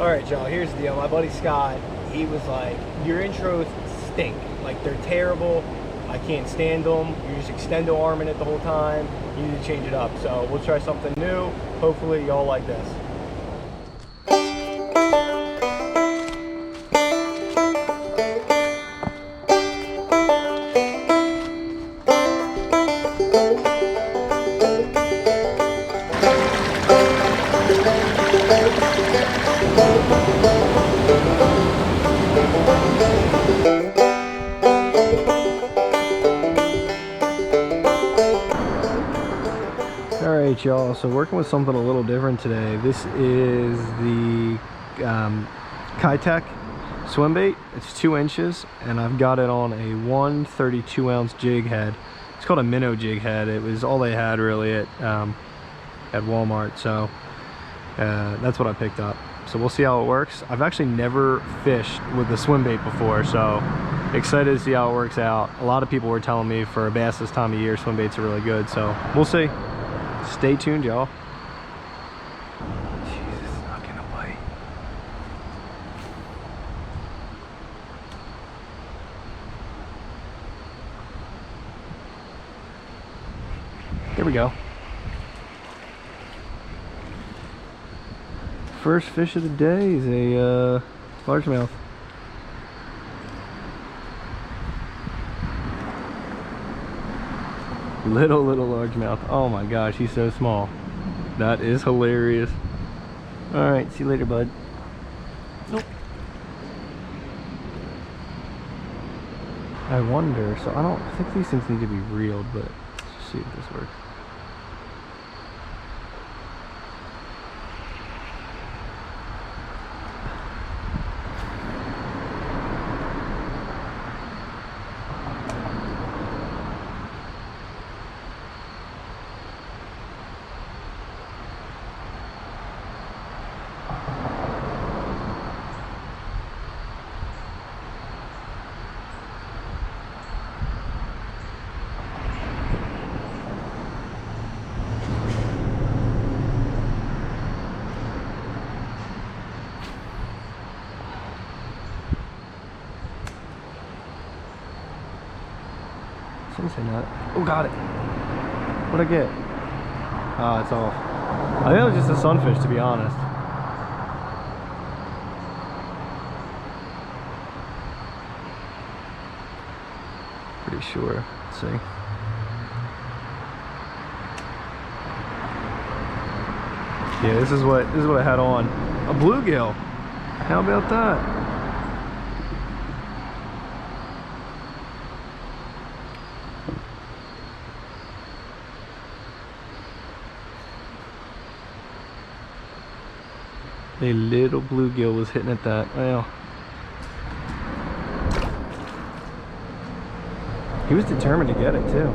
All right, y'all, here's the deal. My buddy Scott, he was like, your intros stink. Like, they're terrible. I can't stand them. You're just extendo arming it the whole time. You need to change it up. So we'll try something new. Hopefully y'all like this. Alright y'all, so working with something a little different today. This is the Keitech Swimbait. It's 2 inches and I've got it on a 132 ounce jig head. It's called a minnow jig head. It was all they had really at Walmart, so that's what I picked up. So we'll see how it works. I've actually never fished with the Swimbait before, so excited to see how it works out. A lot of people were telling me for a bass this time of year, Swimbaits are really good, so we'll see. Stay tuned, y'all. Jesus, it's not gonna bite. There we go. First fish of the day is a largemouth. Little largemouth. Oh my gosh, he's so small. That is hilarious. All right, see you later, bud. Nope. I wonder, so I think these things need to be reeled, but let's see if this works. Oh, got it. What'd I get? Ah, it's off. I think it was just a sunfish, to be honest. Pretty sure. Let's see. Yeah, this is what I had on. A bluegill. How about that? A little bluegill was hitting at that. Well, he was determined to get it too.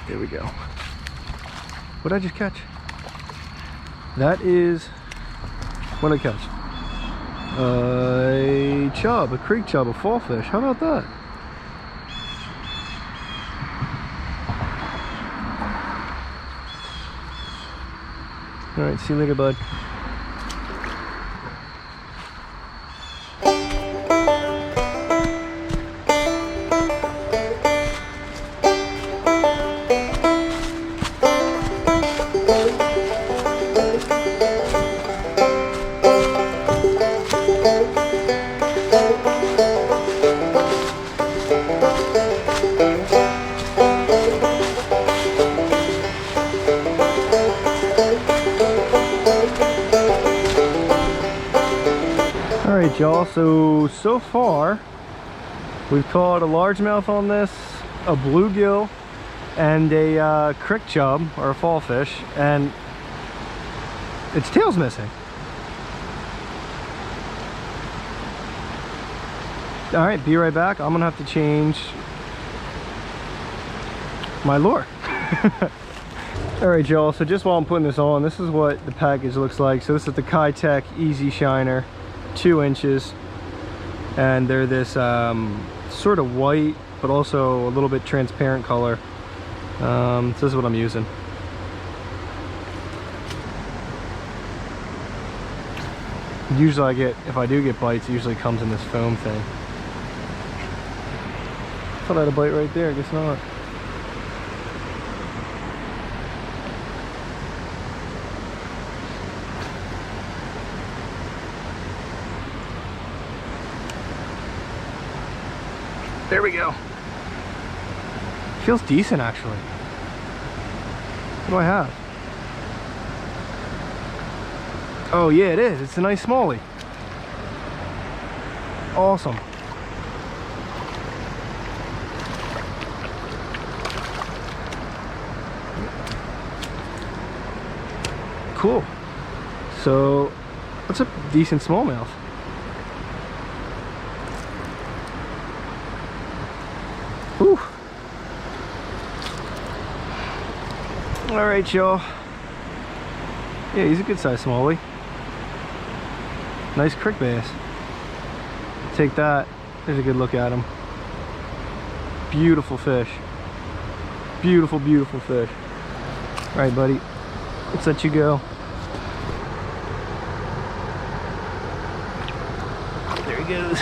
There we go. What did I just catch? That is, what did I catch? A chub, a creek chub, a fallfish. How about that? All right, see you later, bud. Alright y'all, so far we've caught a largemouth on this, a bluegill, and a creek chub, or a fallfish, and its tail's missing. Alright, be right back. I'm gonna have to change my lure. Alright y'all, so just while I'm putting this on, this is what the package looks like. So this is the Keitech Easy Shinner, 2 inches, and they're this sort of white but also a little bit transparent color. So this is what I'm using. Usually I get, if I do get bites, it usually comes in this foam thing. Thought I had a bite right there, I guess not. There we go. Feels decent actually. What do I have? Oh yeah, it is. It's a nice smallie. Awesome. Cool. So that's a decent smallmouth. Whew. All right, y'all. Yeah, he's a good size smallie. Nice creek bass. Take that. There's a good look at him. Beautiful fish. Beautiful, beautiful fish. All right, buddy. Let's let you go. There he goes.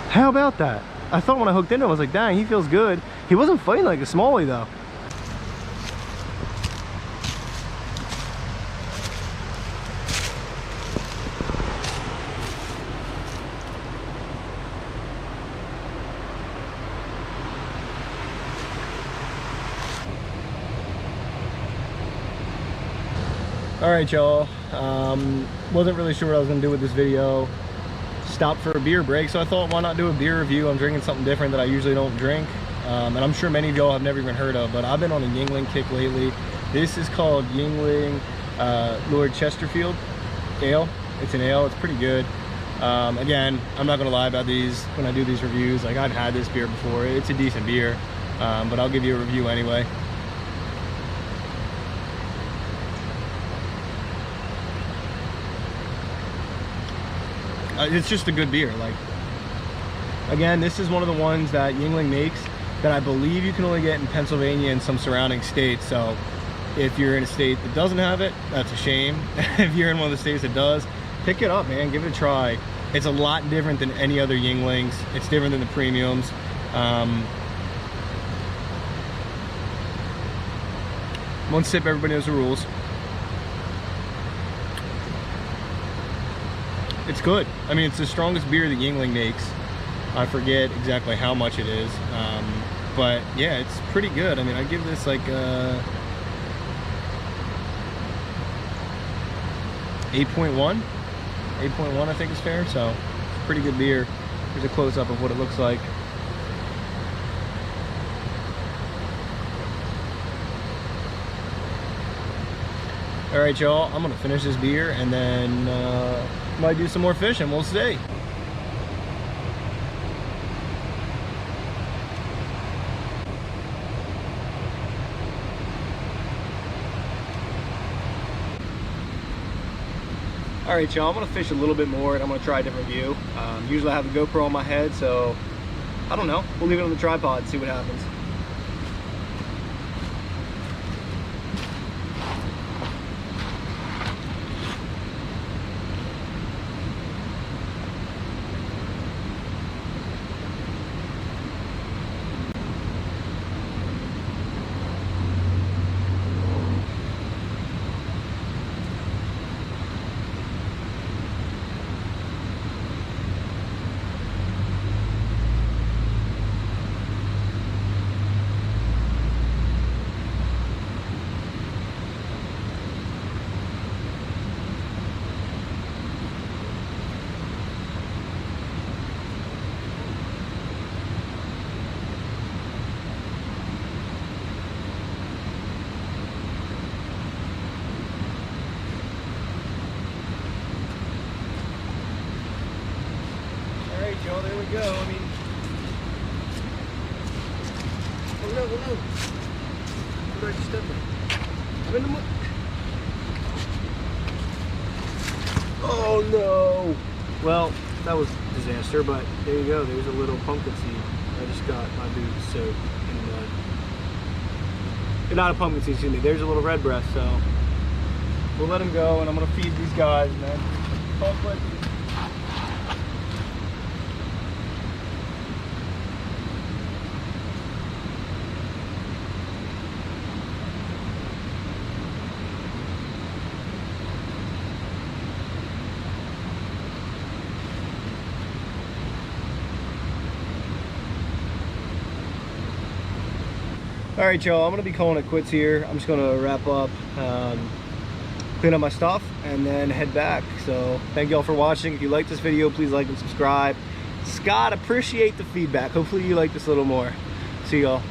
How about that? I thought when I hooked into him, I was like, dang, he feels good. He wasn't fighting like a smallie though. All right, y'all. Wasn't really sure what I was gonna do with this video. Stopped for a beer break, so I thought, why not do a beer review? I'm drinking something different that I usually don't drink, and I'm sure many of y'all have never even heard of, but I've been on a Yuengling kick lately. This is called Yuengling Lord Chesterfield Ale. It's an ale. It's pretty good. Again, I'm not gonna lie about these when I do these reviews. Like, I've had this beer before. It's a decent beer, but I'll give you a review anyway. It's just a good beer. Like, again, this is one of the ones that Yuengling makes that I believe you can only get in Pennsylvania and some surrounding states. So if you're in a state that doesn't have it, that's a shame. If you're in one of the states that does, pick it up, man. Give it a try. It's a lot different than any other Yuenglings. It's different than the premiums. One sip, everybody knows the rules. It's good. I mean, it's the strongest beer that Yuengling makes. I forget exactly how much it is, but yeah, it's pretty good. I mean, I give this like 8.1. 8.1 I think is fair, so it's a pretty good beer. Here's a close-up of what it looks like. All right, y'all, I'm gonna finish this beer and then might do some more fishing. We'll see. All right, y'all, I'm gonna fish a little bit more and I'm gonna try a different view. Usually I have a GoPro on my head, so I don't know. We'll leave it on the tripod and see what happens. Joe, there we go. I mean, oh no, oh no. Where did I step in? I'm in the mud. Oh no. Well, that was disaster, but there you go. There's a little pumpkin seed. I just got my boots soaked in mud. Not a pumpkin seed, excuse me. There's a little red breast, so we'll let him go, and I'm gonna feed these guys, man. All right, y'all, I'm gonna be calling it quits here. I'm just gonna wrap up, clean up my stuff, and then head back. So thank y'all for watching. If you like this video, please like and subscribe. Scott, appreciate the feedback. Hopefully you like this a little more. See y'all.